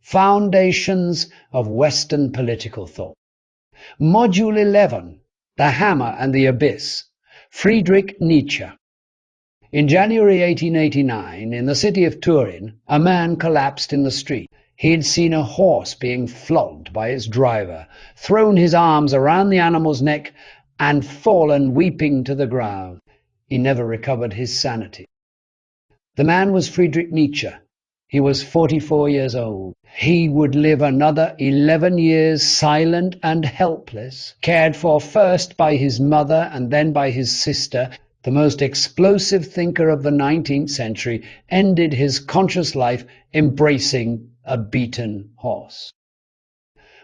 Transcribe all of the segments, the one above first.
Foundations of Western Political Thought. Module 11, The Hammer and the Abyss, Friedrich Nietzsche. In January 1889, in the city of Turin, a man collapsed in the street. He had seen a horse being flogged by its driver, thrown his arms around the animal's neck, and fallen weeping to the ground. He never recovered his sanity. The man was Friedrich Nietzsche. He was 44 years old. He would live another 11 years silent and helpless, cared for first by his mother and then by his sister. The most explosive thinker of the 19th century ended his conscious life embracing a beaten horse.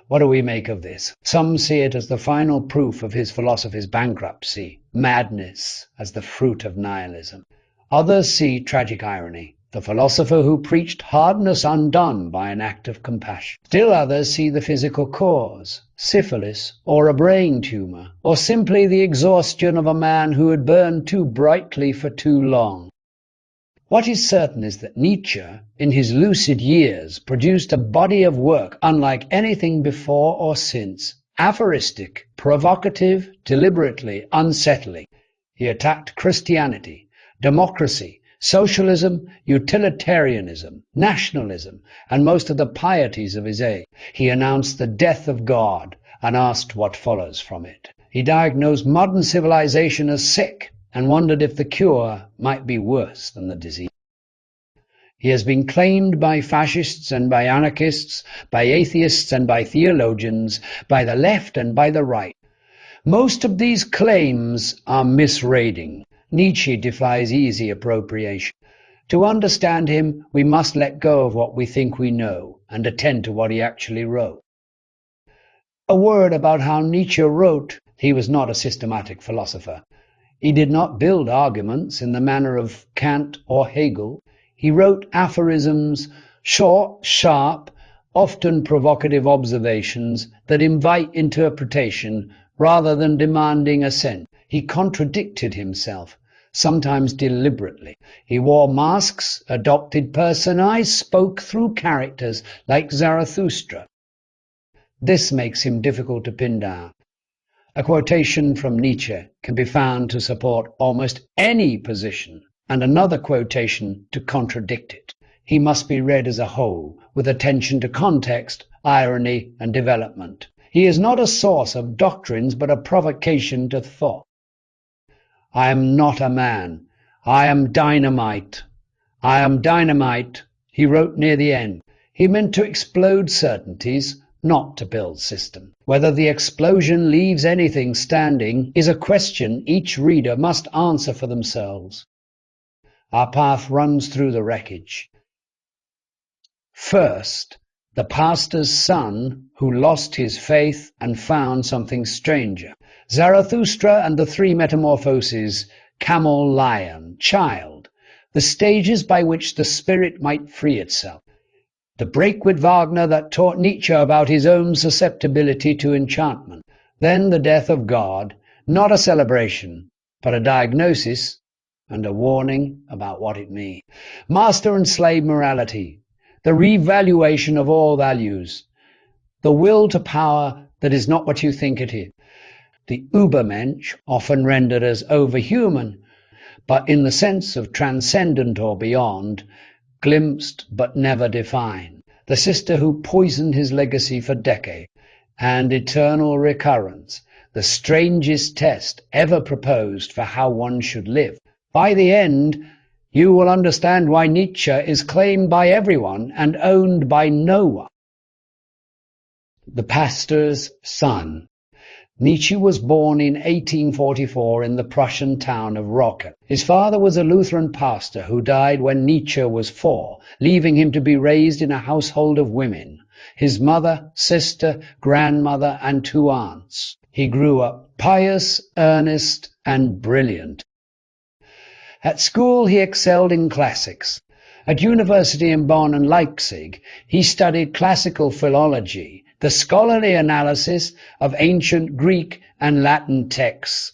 What do we make of this? Some see it as the final proof of his philosophy's bankruptcy, madness as the fruit of nihilism. Others see tragic irony, the philosopher who preached hardness undone by an act of compassion. Still others see the physical cause, syphilis, or a brain tumor, or simply the exhaustion of a man who had burned too brightly for too long. What is certain is that Nietzsche, in his lucid years, produced a body of work unlike anything before or since, aphoristic, provocative, deliberately unsettling. He attacked Christianity, democracy, socialism, utilitarianism, nationalism, and most of the pieties of his age. He announced the death of God and asked what follows from it. He diagnosed modern civilization as sick and wondered if the cure might be worse than the disease. He has been claimed by fascists and by anarchists, by atheists and by theologians, by the left and by the right. Most of these claims are misreading. Nietzsche defies easy appropriation. To understand him, we must let go of what we think we know and attend to what he actually wrote. A word about how Nietzsche wrote. He was not a systematic philosopher. He did not build arguments in the manner of Kant or Hegel. He wrote aphorisms, short, sharp, often provocative observations that invite interpretation rather than demanding assent. He contradicted himself, sometimes deliberately. He wore masks, adopted personae, spoke through characters like Zarathustra. This makes him difficult to pin down. A quotation from Nietzsche can be found to support almost any position, and another quotation to contradict it. He must be read as a whole, with attention to context, irony, and development. He is not a source of doctrines, but a provocation to thought. I am not a man. I am dynamite. I am dynamite, he wrote near the end. He meant to explode certainties, not to build systems. Whether the explosion leaves anything standing is a question each reader must answer for themselves. Our path runs through the wreckage. First, the pastor's son who lost his faith and found something stranger. Zarathustra and the three metamorphoses, camel, lion, child, the stages by which the spirit might free itself. The break with Wagner that taught Nietzsche about his own susceptibility to enchantment. Then the death of God, not a celebration, but a diagnosis and a warning about what it means. Master and slave morality, the revaluation of all values, the will to power that is not what you think it is. The Übermensch, often rendered as overhuman, but in the sense of transcendent or beyond, glimpsed but never defined. The sister who poisoned his legacy for decades. And eternal recurrence, the strangest test ever proposed for how one should live. By the end, you will understand why Nietzsche is claimed by everyone and owned by no one. The pastor's son. Nietzsche was born in 1844 in the Prussian town of Rocken. His father was a Lutheran pastor who died when Nietzsche was 4, leaving him to be raised in a household of women. His mother, sister, grandmother, and 2 aunts. He grew up pious, earnest, and brilliant. At school he excelled in classics. At university in Bonn and Leipzig, he studied classical philology, the scholarly analysis of ancient Greek and Latin texts.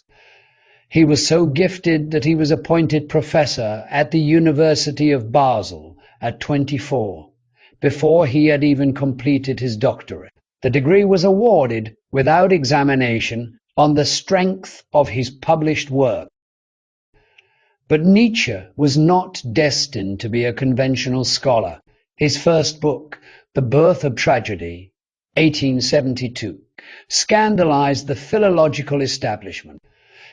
He was so gifted that he was appointed professor at the University of Basel at 24. before he had even completed his doctorate. The degree was awarded without examination on the strength of his published work. But Nietzsche was not destined to be a conventional scholar. His first book, The Birth of Tragedy, 1872, scandalized the philological establishment.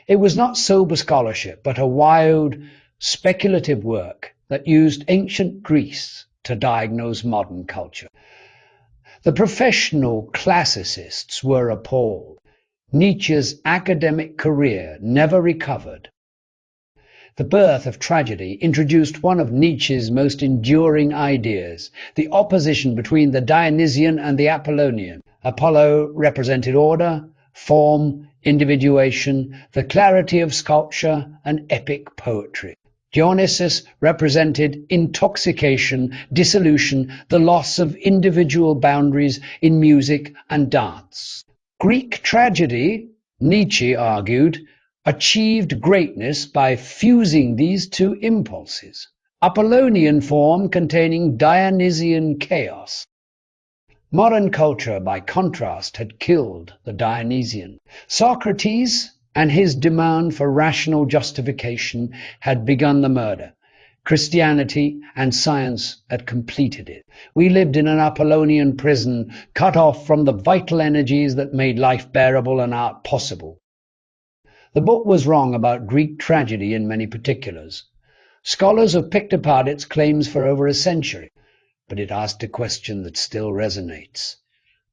It was not sober scholarship, but a wild, speculative work that used ancient Greece to diagnose modern culture. The professional classicists were appalled. Nietzsche's academic career never recovered. The Birth of Tragedy introduced one of Nietzsche's most enduring ideas, the opposition between the Dionysian and the Apollonian. Apollo represented order, form, individuation, the clarity of sculpture, and epic poetry. Dionysus represented intoxication, dissolution, the loss of individual boundaries in music and dance. Greek tragedy, Nietzsche argued, achieved greatness by fusing these two impulses. Apollonian form containing Dionysian chaos. Modern culture, by contrast, had killed the Dionysian. Socrates and his demand for rational justification had begun the murder. Christianity and science had completed it. We lived in an Apollonian prison, cut off from the vital energies that made life bearable and art possible. The book was wrong about Greek tragedy in many particulars. Scholars have picked apart its claims for over a century, but it asked a question that still resonates.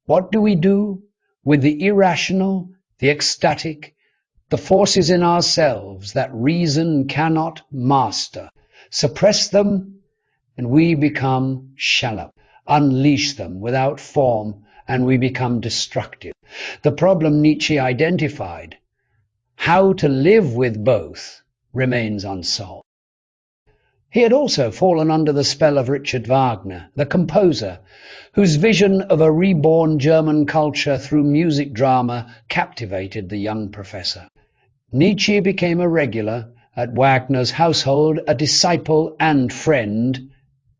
What do we do with the irrational, the ecstatic, the forces in ourselves that reason cannot master? Suppress them, and we become shallow. Unleash them without form, and we become destructive. The problem Nietzsche identified, how to live with both, remains unsolved. He had also fallen under the spell of Richard Wagner, the composer, whose vision of a reborn German culture through music drama captivated the young professor. Nietzsche became a regular at Wagner's household, a disciple and friend,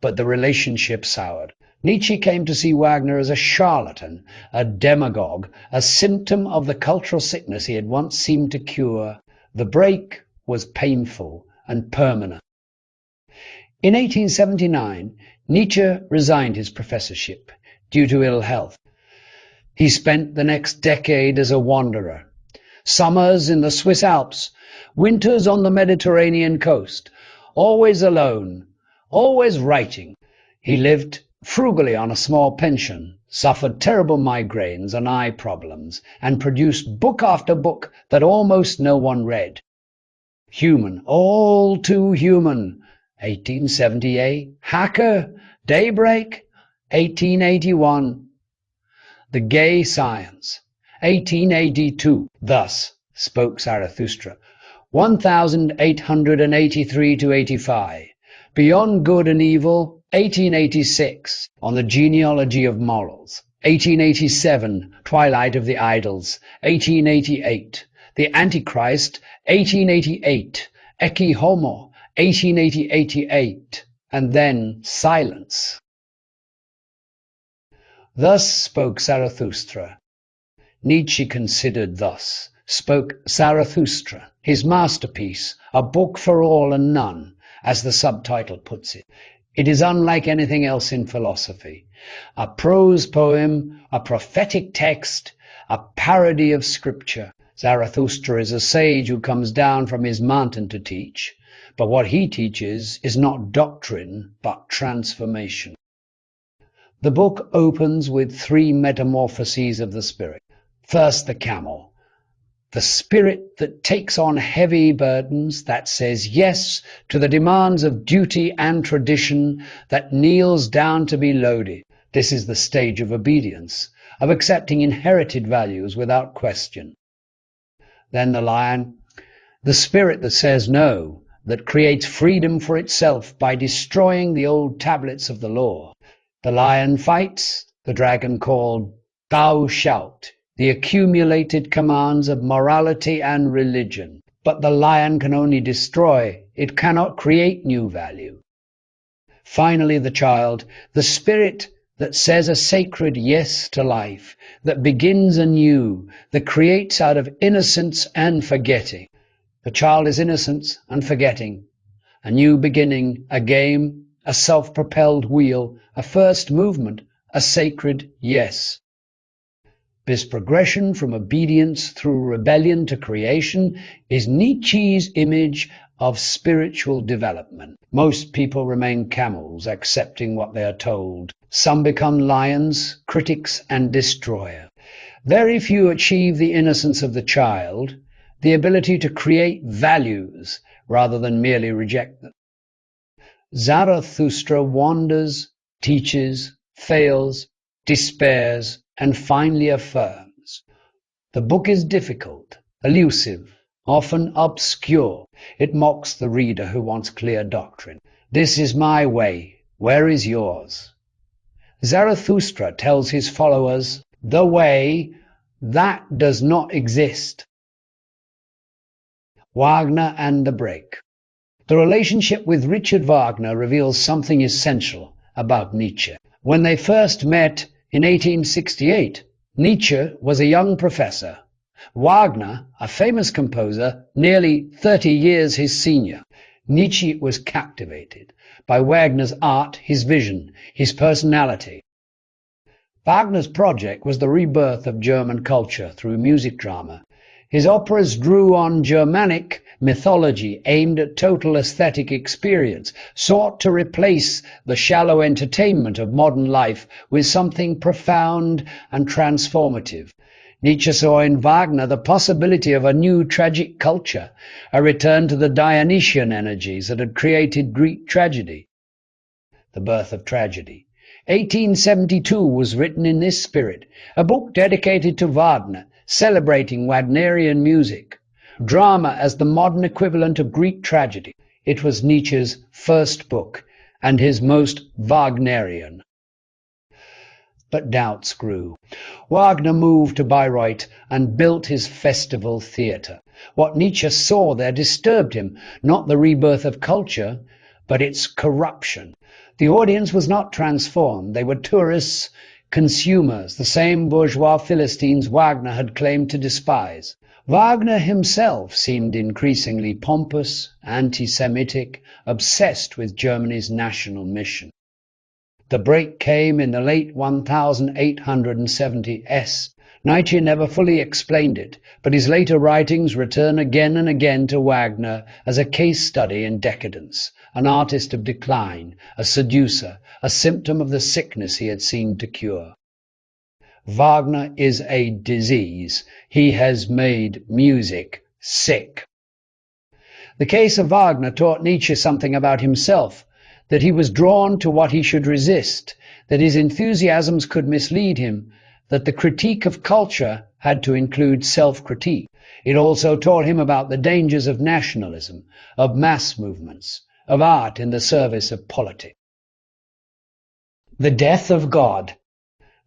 but the relationship soured. Nietzsche came to see Wagner as a charlatan, a demagogue, a symptom of the cultural sickness he had once seemed to cure. The break was painful and permanent. In 1879, Nietzsche resigned his professorship due to ill health. He spent the next decade as a wanderer. Summers in the Swiss Alps, winters on the Mediterranean coast, always alone, always writing. He lived frugally on a small pension, suffered terrible migraines and eye problems, and produced book after book that almost no one read. Human, all too human, 1878, Hacker, Daybreak, 1881, The Gay Science, 1882, Thus Spoke Zarathustra, 1883 to 85, Beyond Good and Evil, 1886, On the Genealogy of Morals, 1887, Twilight of the Idols, 1888, The Antichrist, 1888, Ecce Homo, 1888, and then silence. Thus spoke Zarathustra. Nietzsche considered Thus Spoke Zarathustra, his masterpiece, a book for all and none, as the subtitle puts it. It is unlike anything else in philosophy. A prose poem, a prophetic text, a parody of scripture. Zarathustra is a sage who comes down from his mountain to teach, but what he teaches is not doctrine, but transformation. The book opens with three metamorphoses of the spirit. First, the camel. The spirit that takes on heavy burdens, that says yes to the demands of duty and tradition, that kneels down to be loaded. This is the stage of obedience, of accepting inherited values without question. Then the lion, the spirit that says no, that creates freedom for itself by destroying the old tablets of the law. The lion fights, the dragon called Thou Shalt, the accumulated commands of morality and religion. But the lion can only destroy, it cannot create new value. Finally, the child, the spirit that says a sacred yes to life, that begins anew, that creates out of innocence and forgetting. The child is innocence and forgetting, a new beginning, a game, a self-propelled wheel, a first movement, a sacred yes. This progression from obedience through rebellion to creation is Nietzsche's image of spiritual development. Most people remain camels, accepting what they are told. Some become lions, critics and destroyers. Very few achieve the innocence of the child, the ability to create values rather than merely reject them. Zarathustra wanders, teaches, fails, despairs, and finally affirms. The book is difficult, elusive, often obscure. It mocks the reader who wants clear doctrine. This is my way. Where is yours? Zarathustra tells his followers, the way, that does not exist. Wagner and the break. The relationship with Richard Wagner reveals something essential about Nietzsche. When they first met in 1868, Nietzsche was a young professor. Wagner, a famous composer, nearly 30 years his senior. Nietzsche was captivated by Wagner's art, his vision, his personality. Wagner's project was the rebirth of German culture through music drama. His operas drew on Germanic mythology aimed at total aesthetic experience, sought to replace the shallow entertainment of modern life with something profound and transformative. Nietzsche saw in Wagner the possibility of a new tragic culture, a return to the Dionysian energies that had created Greek tragedy. The Birth of Tragedy. 1872 was written in this spirit, a book dedicated to Wagner, celebrating Wagnerian music. Drama as the modern equivalent of Greek tragedy. It was Nietzsche's first book, and his most Wagnerian. But doubts grew. Wagner moved to Bayreuth and built his festival theatre. What Nietzsche saw there disturbed him, not the rebirth of culture, but its corruption. The audience was not transformed. They were tourists, consumers, the same bourgeois Philistines Wagner had claimed to despise. Wagner himself seemed increasingly pompous, anti-Semitic, obsessed with Germany's national mission. The break came in the late 1870s. Nietzsche never fully explained it, but his later writings return again and again to Wagner as a case study in decadence, an artist of decline, a seducer, a symptom of the sickness he had seemed to cure. Wagner is a disease. He has made music sick. The case of Wagner taught Nietzsche something about himself, that he was drawn to what he should resist, that his enthusiasms could mislead him, that the critique of culture had to include self-critique. It also taught him about the dangers of nationalism, of mass movements, of art in the service of politics. The death of God.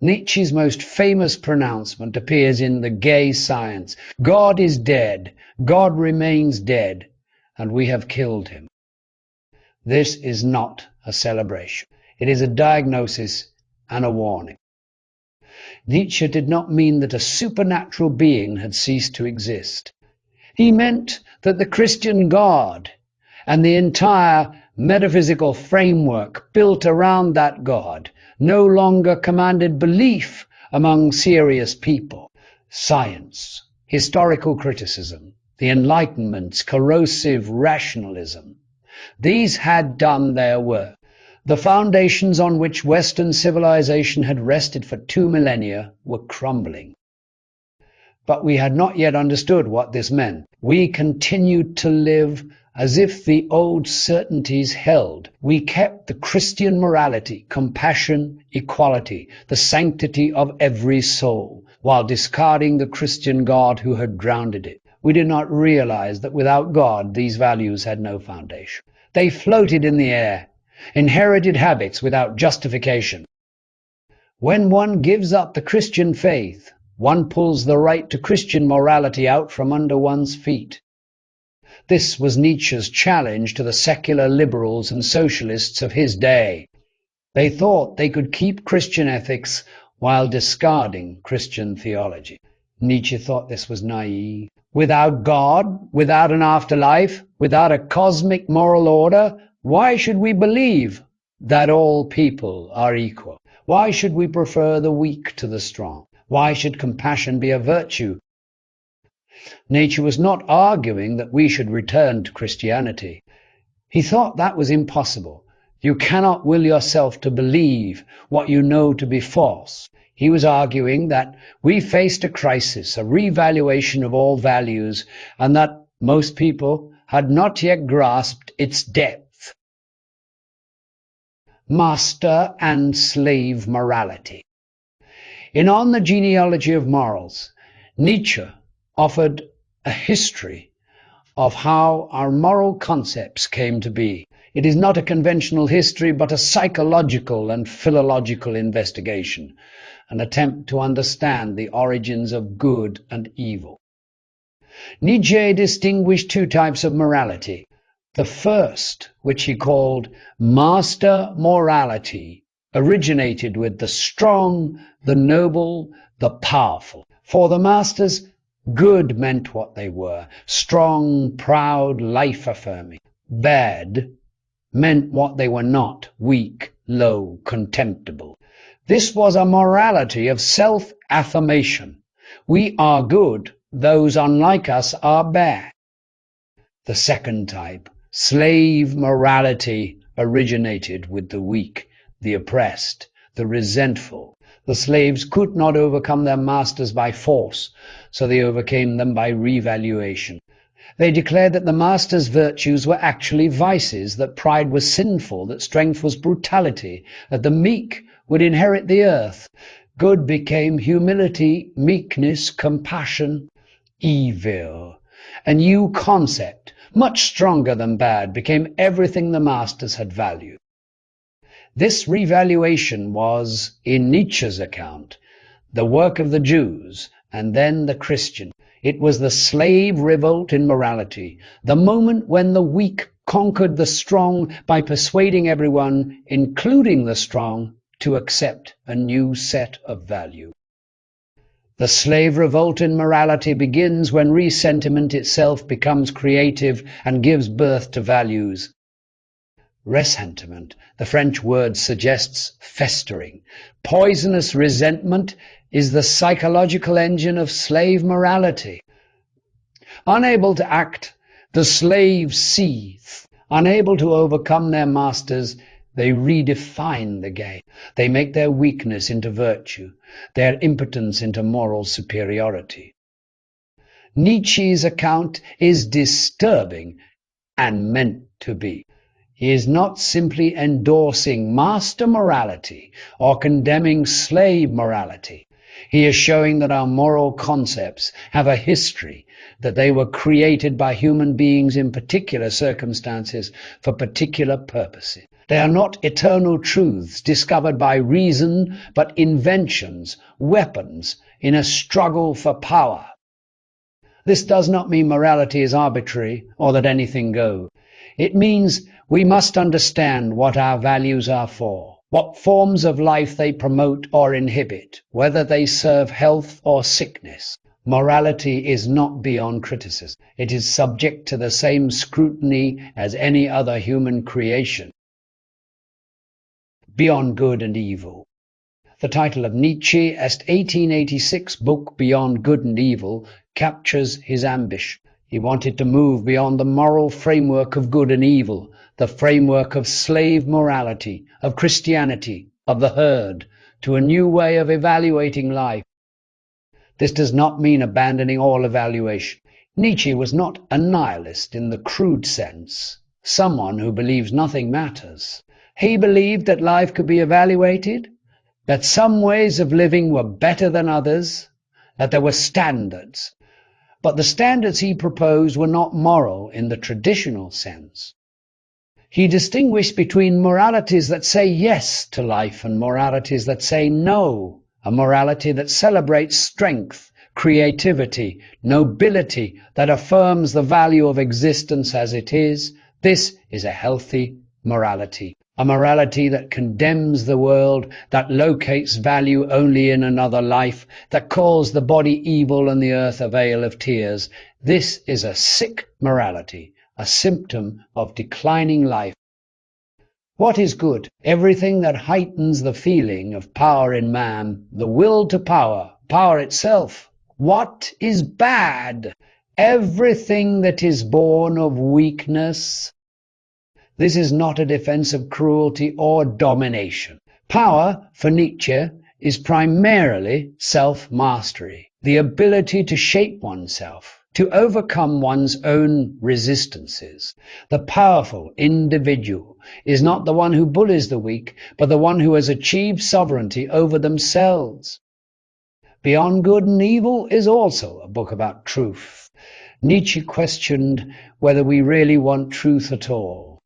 Nietzsche's most famous pronouncement appears in The Gay Science. God is dead, God remains dead, and we have killed him. This is not a celebration. It is a diagnosis and a warning. Nietzsche did not mean that a supernatural being had ceased to exist. He meant that the Christian God and the entire metaphysical framework built around that God no longer commanded belief among serious people. Science, historical criticism, the Enlightenment's corrosive rationalism, these had done their work. The foundations on which Western civilization had rested for 2 millennia were crumbling. But we had not yet understood what this meant. We continued to live as if the old certainties held. We kept the Christian morality, compassion, equality, the sanctity of every soul, while discarding the Christian God who had grounded it. We did not realize that without God, these values had no foundation. They floated in the air, inherited habits without justification. When one gives up the Christian faith, one pulls the right to Christian morality out from under one's feet. This was Nietzsche's challenge to the secular liberals and socialists of his day. They thought they could keep Christian ethics while discarding Christian theology. Nietzsche thought this was naive. Without God, without an afterlife, without a cosmic moral order, why should we believe that all people are equal? Why should we prefer the weak to the strong? Why should compassion be a virtue? Nietzsche was not arguing that we should return to Christianity. He thought that was impossible. You cannot will yourself to believe what you know to be false. He was arguing that we faced a crisis, a revaluation of all values, and that most people had not yet grasped its depth. Master and slave morality. In On the Genealogy of Morals, Nietzsche offered a history of how our moral concepts came to be. It is not a conventional history, but a psychological and philological investigation, an attempt to understand the origins of good and evil. Nietzsche distinguished two types of morality. The first, which he called master morality, originated with the strong, the noble, the powerful. For the masters, good meant what they were, strong, proud, life-affirming. Bad meant what they were not, weak, low, contemptible. This was a morality of self-affirmation. We are good, those unlike us are bad. The second type, slave morality, originated with the weak, the oppressed, the resentful. The slaves could not overcome their masters by force, so they overcame them by revaluation. They declared that the master's virtues were actually vices, that pride was sinful, that strength was brutality, that the meek would inherit the earth. Good became humility, meekness, compassion, evil. A new concept, much stronger than bad, became everything the masters had valued. This revaluation was, in Nietzsche's account, the work of the Jews and then the Christian. It was the slave revolt in morality, the moment when the weak conquered the strong by persuading everyone, including the strong, to accept a new set of value. The slave revolt in morality begins when resentiment itself becomes creative and gives birth to values. Ressentiment, the French word suggests festering. Poisonous resentment is the psychological engine of slave morality. Unable to act, the slaves seethe. Unable to overcome their masters, they redefine the game. They make their weakness into virtue, their impotence into moral superiority. Nietzsche's account is disturbing and meant to be. He is not simply endorsing master morality or condemning slave morality. He is showing that our moral concepts have a history, that they were created by human beings in particular circumstances for particular purposes. They are not eternal truths discovered by reason, but inventions, weapons in a struggle for power. This does not mean morality is arbitrary or that anything goes. It means we must understand what our values are for, what forms of life they promote or inhibit, whether they serve health or sickness. Morality is not beyond criticism. It is subject to the same scrutiny as any other human creation. Beyond Good and Evil. The title of Nietzsche's 1886 book, Beyond Good and Evil, captures his ambition. He wanted to move beyond the moral framework of good and evil, the framework of slave morality, of Christianity, of the herd, to a new way of evaluating life. This does not mean abandoning all evaluation. Nietzsche was not a nihilist in the crude sense, someone who believes nothing matters. He believed that life could be evaluated, that some ways of living were better than others, that there were standards. But the standards he proposed were not moral in the traditional sense. He distinguished between moralities that say yes to life and moralities that say no, a morality that celebrates strength, creativity, nobility that affirms the value of existence as it is. This is a healthy morality. A morality that condemns the world, that locates value only in another life, that calls the body evil and the earth a vale of tears. This is a sick morality, a symptom of declining life. What is good? Everything that heightens the feeling of power in man, the will to power, power itself. What is bad? Everything that is born of weakness. This is not a defense of cruelty or domination. Power, for Nietzsche, is primarily self-mastery, the ability to shape oneself, to overcome one's own resistances. The powerful individual is not the one who bullies the weak, but the one who has achieved sovereignty over themselves. Beyond Good and Evil is also a book about truth. Nietzsche questioned whether we really want truth at all.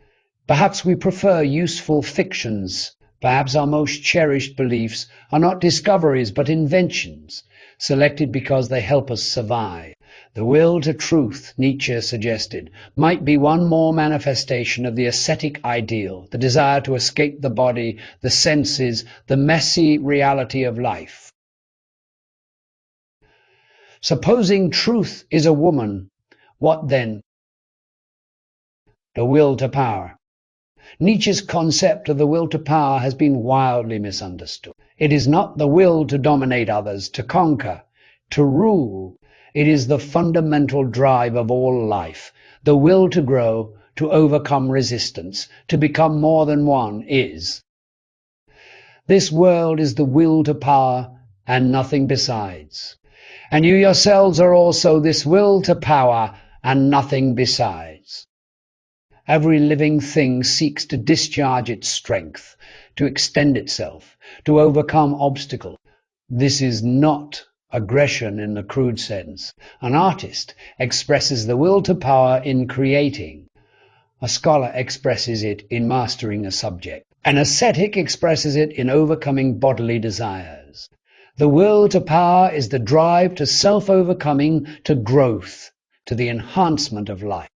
Perhaps we prefer useful fictions. Perhaps our most cherished beliefs are not discoveries but inventions, selected because they help us survive. The will to truth, Nietzsche suggested, might be one more manifestation of the ascetic ideal, the desire to escape the body, the senses, the messy reality of life. Supposing truth is a woman, what then? The will to power. Nietzsche's concept of the will to power has been wildly misunderstood. It is not the will to dominate others, to conquer, to rule. It is the fundamental drive of all life. The will to grow, to overcome resistance, to become more than one is. This world is the will to power and nothing besides. And you yourselves are also this will to power and nothing besides. Every living thing seeks to discharge its strength, to extend itself, to overcome obstacles. This is not aggression in the crude sense. An artist expresses the will to power in creating. A scholar expresses it in mastering a subject. An ascetic expresses it in overcoming bodily desires. The will to power is the drive to self-overcoming, to growth, to the enhancement of life.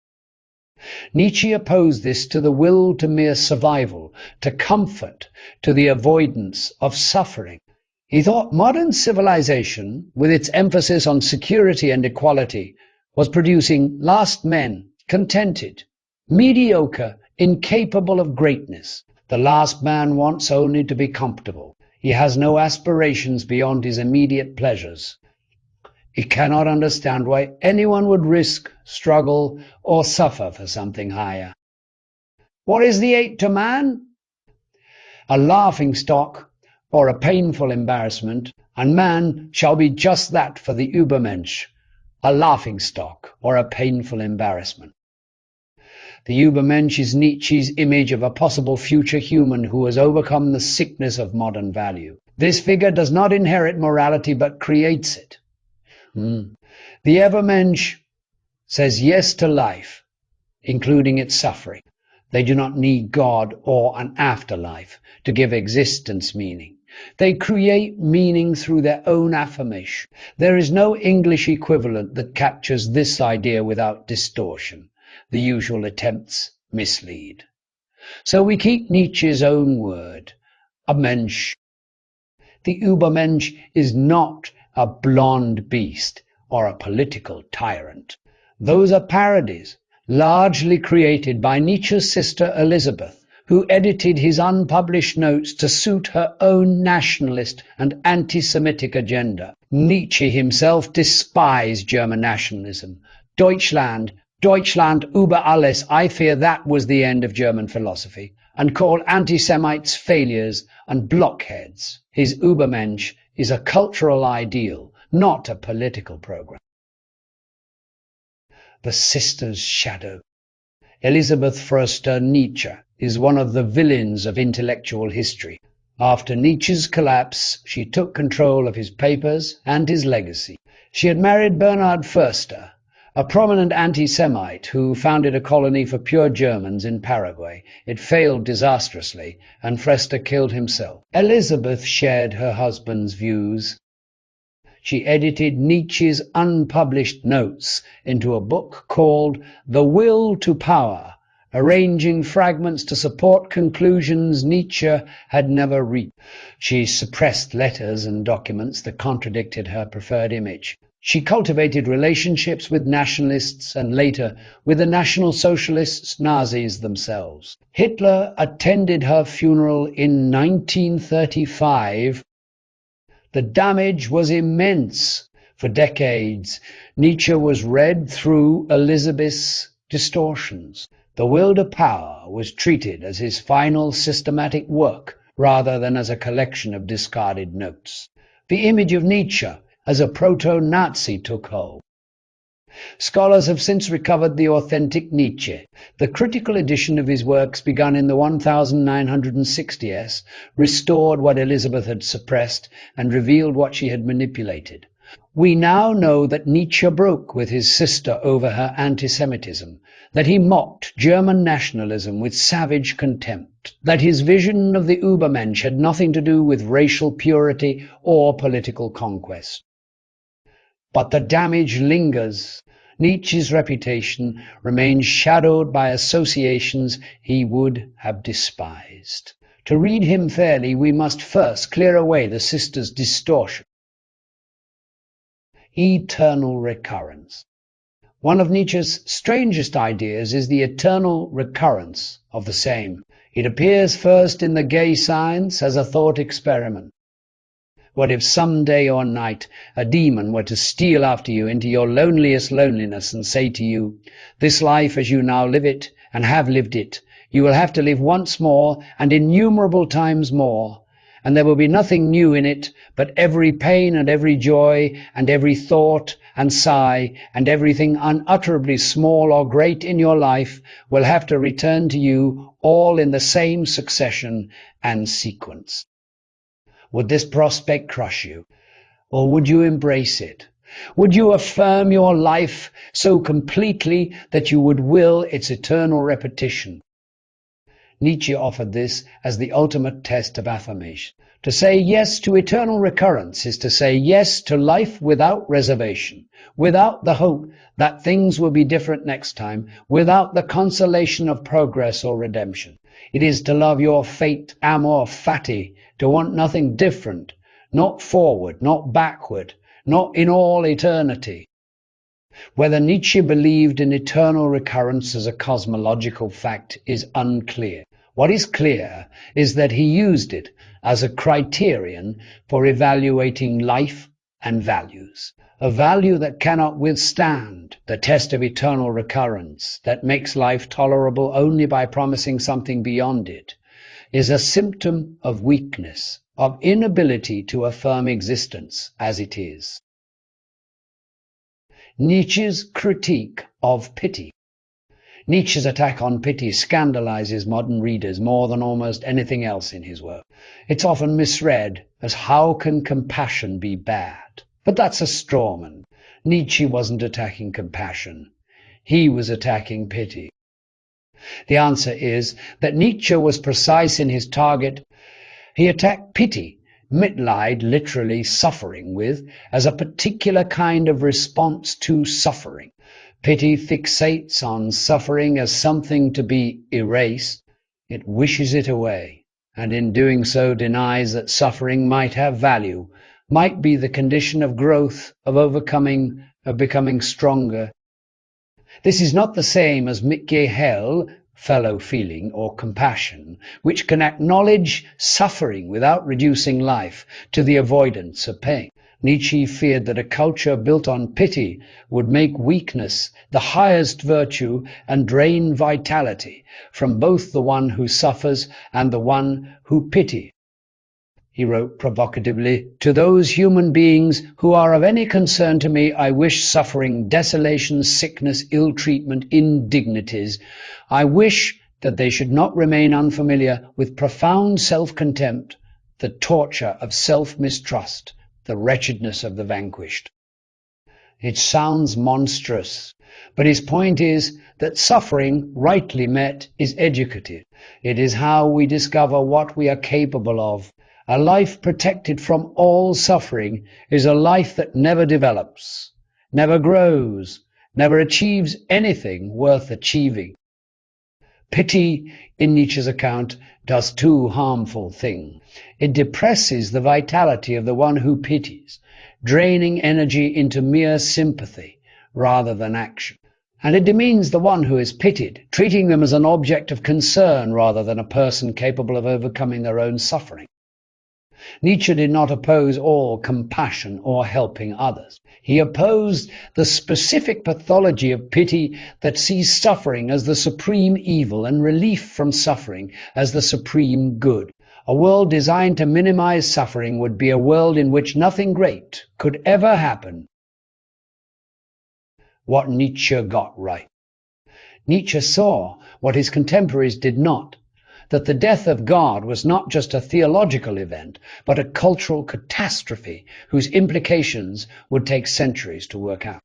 Nietzsche opposed this to the will to mere survival, to comfort, to the avoidance of suffering. He thought modern civilization, with its emphasis on security and equality, was producing last men, contented, mediocre, incapable of greatness. The last man wants only to be comfortable. He has no aspirations beyond his immediate pleasures. He cannot understand why anyone would risk, struggle, or suffer for something higher. What is the ape to man? A laughingstock or a painful embarrassment, and man shall be just that for the Übermensch, a laughingstock or a painful embarrassment. The Übermensch is Nietzsche's image of a possible future human who has overcome the sickness of modern value. This figure does not inherit morality but creates it. The Übermensch says yes to life, including its suffering. They do not need God or an afterlife to give existence meaning. They create meaning through their own affirmation. There is no English equivalent that captures this idea without distortion. The usual attempts mislead. So we keep Nietzsche's own word, a Mensch. The Übermensch is not a blonde beast or a political tyrant. Those are parodies, largely created by Nietzsche's sister Elizabeth, who edited his unpublished notes to suit her own nationalist and anti-Semitic agenda. Nietzsche himself despised German nationalism. Deutschland über alles, I fear that was the end of German philosophy, and called anti-Semites failures and blockheads. His Übermensch is a cultural ideal, not a political program. The Sister's Shadow. Elisabeth Förster Nietzsche is one of the villains of intellectual history. After Nietzsche's collapse, she took control of his papers and his legacy. She had married Bernhard Förster, a prominent anti-Semite who founded a colony for pure Germans in Paraguay. It failed disastrously, and Förster killed himself. Elizabeth shared her husband's views. she edited Nietzsche's unpublished notes into a book called The Will to Power, arranging fragments to support conclusions Nietzsche had never reached. She suppressed letters and documents that contradicted her preferred image. She cultivated relationships with nationalists and later with the National Socialists, Nazis themselves. Hitler attended her funeral in 1935. The damage was immense. For decades, Nietzsche was read through Elizabeth's distortions. The Will to Power was treated as his final systematic work rather than as a collection of discarded notes. The image of Nietzsche as a proto-Nazi took hold. Scholars have since recovered the authentic Nietzsche. The critical edition of his works, begun in the 1960s, restored what Elizabeth had suppressed and revealed what she had manipulated. We now know that Nietzsche broke with his sister over her anti-Semitism, that he mocked German nationalism with savage contempt, that his vision of the Übermensch had nothing to do with racial purity or political conquest. But the damage lingers. Nietzsche's reputation remains shadowed by associations he would have despised. To read him fairly, we must first clear away the sister's distortion. Eternal recurrence. One of Nietzsche's strangest ideas is the eternal recurrence of the same. It appears first in the gay science as a thought experiment. What if some day or night a demon were to steal after you into your loneliest loneliness and say to you, "This life as you now live it and have lived it, you will have to live once more and innumerable times more, and there will be nothing new in it, but every pain and every joy and every thought and sigh and everything unutterably small or great in your life will have to return to you all in the same succession and sequence." Would this prospect crush you, or would you embrace it? Would you affirm your life so completely that you would will its eternal repetition? Nietzsche offered this as the ultimate test of affirmation. To say yes to eternal recurrence is to say yes to life without reservation, without the hope that things will be different next time, without the consolation of progress or redemption. It is to love your fate amor fati, to want nothing different, not forward, not backward, not in all eternity. Whether Nietzsche believed in eternal recurrence as a cosmological fact is unclear. What is clear is that he used it as a criterion for evaluating life and values. A value that cannot withstand the test of eternal recurrence, that makes life tolerable only by promising something beyond it, is a symptom of weakness, of inability to affirm existence as it is. Nietzsche's critique of pity. Nietzsche's attack on pity scandalizes modern readers more than almost anything else in his work. It's often misread as "how can compassion be bad?" But that's a strawman. Nietzsche wasn't attacking compassion. He was attacking pity. The answer is that Nietzsche was precise in his target. He attacked pity, mitleid, literally suffering with, as a particular kind of response to suffering. Pity fixates on suffering as something to be erased. It wishes it away, and in doing so denies that suffering might have value, might be the condition of growth, of overcoming, of becoming stronger. This is not the same as mitgefühl, fellow feeling, or compassion, which can acknowledge suffering without reducing life to the avoidance of pain. Nietzsche feared that a culture built on pity would make weakness the highest virtue and drain vitality from both the one who suffers and the one who pities. He wrote provocatively, "To those human beings who are of any concern to me, I wish suffering, desolation, sickness, ill treatment, indignities. I wish that they should not remain unfamiliar with profound self-contempt, the torture of self-mistrust, the wretchedness of the vanquished." It sounds monstrous, but his point is that suffering, rightly met, is educative. It is how we discover what we are capable of, A life protected from all suffering is a life that never develops, never grows, never achieves anything worth achieving. Pity, in Nietzsche's account, does two harmful things. It depresses the vitality of the one who pities, draining energy into mere sympathy rather than action. And it demeans the one who is pitied, treating them as an object of concern rather than a person capable of overcoming their own suffering. Nietzsche did not oppose all compassion or helping others. He opposed the specific pathology of pity that sees suffering as the supreme evil and relief from suffering as the supreme good. A world designed to minimize suffering would be a world in which nothing great could ever happen. What Nietzsche got right. Nietzsche saw what his contemporaries did not, that the death of God was not just a theological event, but a cultural catastrophe whose implications would take centuries to work out.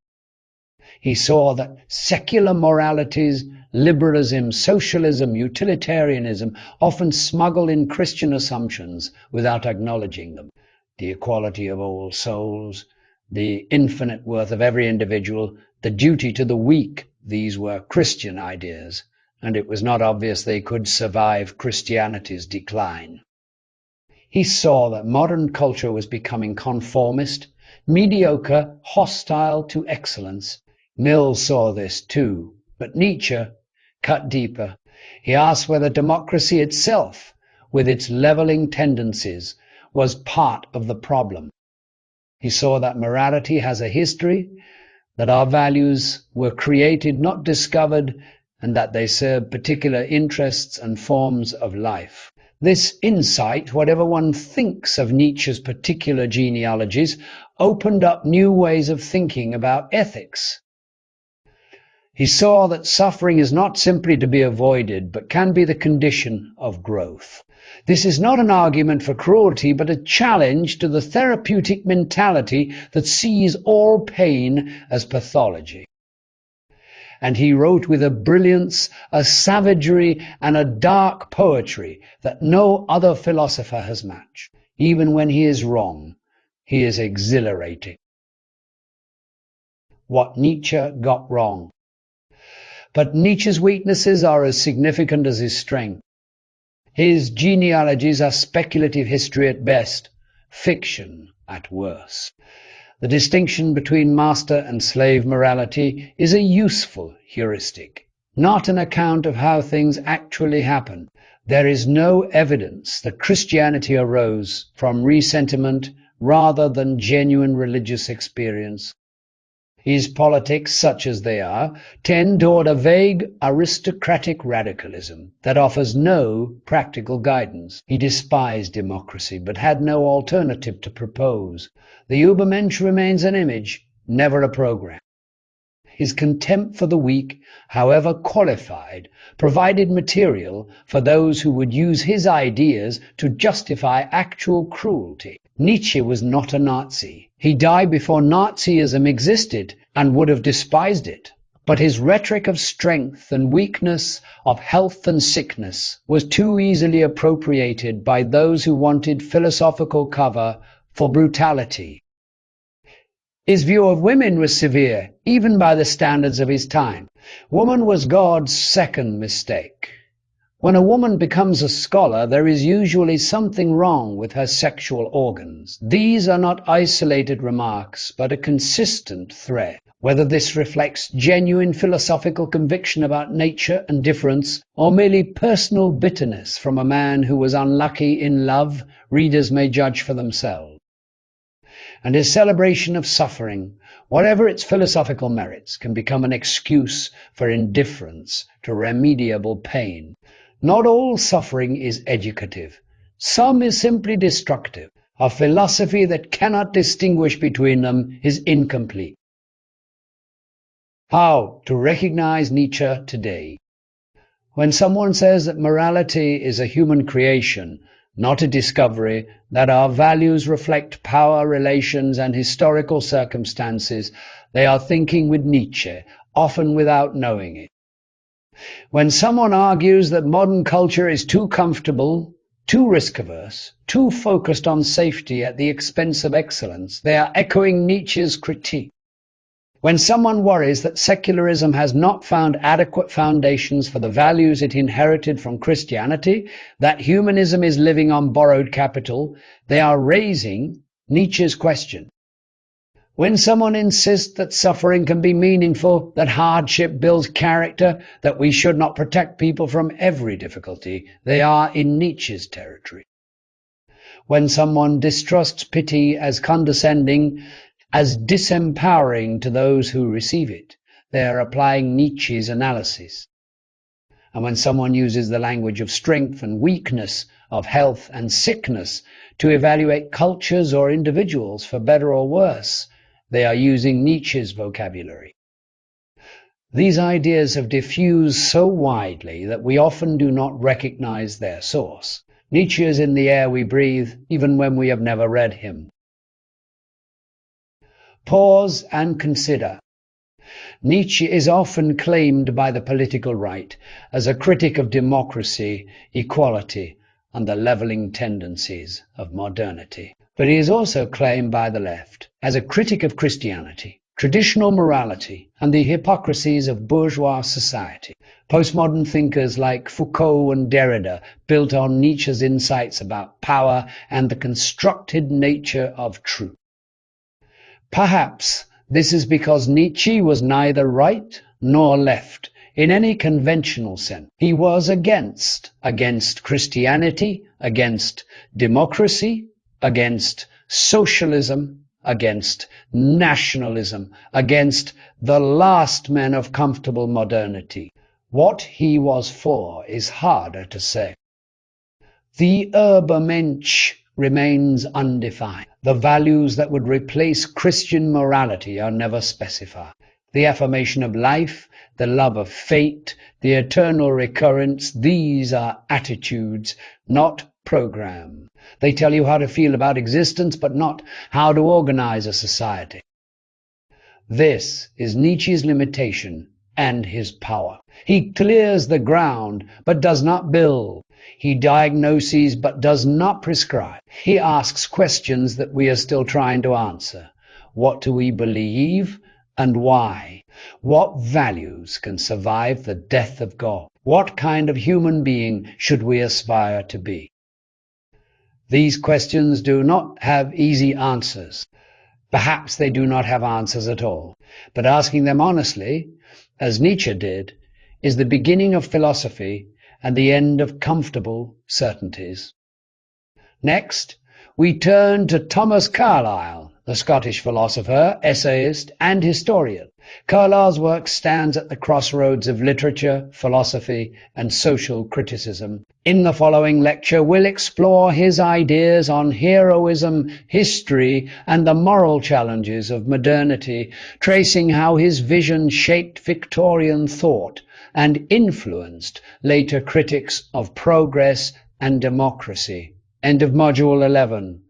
He saw that secular moralities, liberalism, socialism, utilitarianism often smuggle in Christian assumptions without acknowledging them. The equality of all souls, the infinite worth of every individual, the duty to the weak, these were Christian ideas, and it was not obvious they could survive Christianity's decline. He saw that modern culture was becoming conformist, mediocre, hostile to excellence. Mill saw this too, but Nietzsche cut deeper. He asked whether democracy itself, with its leveling tendencies, was part of the problem. He saw that morality has a history, that our values were created, not discovered, and that they serve particular interests and forms of life. This insight, whatever one thinks of Nietzsche's particular genealogies, opened up new ways of thinking about ethics. He saw that suffering is not simply to be avoided, but can be the condition of growth. This is not an argument for cruelty, but a challenge to the therapeutic mentality that sees all pain as pathology. And he wrote with a brilliance, a savagery, and a dark poetry that no other philosopher has matched. Even when he is wrong, he is exhilarating. What Nietzsche got wrong. But Nietzsche's weaknesses are as significant as his strength. His genealogies are speculative history at best, fiction at worst. The distinction between master and slave morality is a useful heuristic, not an account of how things actually happen. There is no evidence that Christianity arose from ressentiment rather than genuine religious experience. His politics, such as they are, tend toward a vague aristocratic radicalism that offers no practical guidance. He despised democracy, but had no alternative to propose. The Übermensch remains an image, never a program. His contempt for the weak, however qualified, provided material for those who would use his ideas to justify actual cruelty. Nietzsche was not a Nazi. He died before Nazism existed and would have despised it. But his rhetoric of strength and weakness, of health and sickness, was too easily appropriated by those who wanted philosophical cover for brutality. His view of women was severe, even by the standards of his time. Woman was God's second mistake. When a woman becomes a scholar, there is usually something wrong with her sexual organs. These are not isolated remarks, but a consistent thread. Whether this reflects genuine philosophical conviction about nature and difference, or merely personal bitterness from a man who was unlucky in love, readers may judge for themselves. And his celebration of suffering, whatever its philosophical merits, can become an excuse for indifference to remediable pain. Not all suffering is educative. Some is simply destructive. A philosophy that cannot distinguish between them is incomplete. How to recognize Nietzsche today? When someone says that morality is a human creation, not a discovery, that our values reflect power relations and historical circumstances, they are thinking with Nietzsche, often without knowing it. When someone argues that modern culture is too comfortable, too risk-averse, too focused on safety at the expense of excellence. They are echoing Nietzsche's critique. When someone worries that secularism has not found adequate foundations for the values it inherited from Christianity, that humanism is living on borrowed capital, they are raising Nietzsche's question. When someone insists that suffering can be meaningful, that hardship builds character, that we should not protect people from every difficulty, they are in Nietzsche's territory. When someone distrusts pity as condescending, as disempowering to those who receive it, they are applying Nietzsche's analysis. And when someone uses the language of strength and weakness, of health and sickness, to evaluate cultures or individuals for better or worse, they are using Nietzsche's vocabulary. These ideas have diffused so widely that we often do not recognize their source. Nietzsche is in the air we breathe, even when we have never read him. Pause and consider. Nietzsche is often claimed by the political right as a critic of democracy, equality, and the levelling tendencies of modernity. But he is also claimed by the left as a critic of Christianity, traditional morality, and the hypocrisies of bourgeois society. Postmodern thinkers like Foucault and Derrida built on Nietzsche's insights about power and the constructed nature of truth. Perhaps this is because Nietzsche was neither right nor left in any conventional sense. He was against Christianity, against democracy, against socialism, against nationalism, against the last men of comfortable modernity. What he was for is harder to say. The Übermensch remains undefined. The values that would replace Christian morality are never specified. The affirmation of life, the love of fate, the eternal recurrence, these are attitudes, not program. They tell you how to feel about existence, but not how to organize a society. This is Nietzsche's limitation and his power. He clears the ground, but does not build. He diagnoses, but does not prescribe. He asks questions that we are still trying to answer. What do we believe and why? What values can survive the death of God? What kind of human being should we aspire to be? These questions do not have easy answers. Perhaps they do not have answers at all. But asking them honestly, as Nietzsche did, is the beginning of philosophy and the end of comfortable certainties. Next, we turn to Thomas Carlyle, the Scottish philosopher, essayist, and historian. Carlyle's work stands at the crossroads of literature, philosophy, and social criticism. In the following lecture, we'll explore his ideas on heroism, history, and the moral challenges of modernity, tracing how his vision shaped Victorian thought and influenced later critics of progress and democracy. End of Module 11.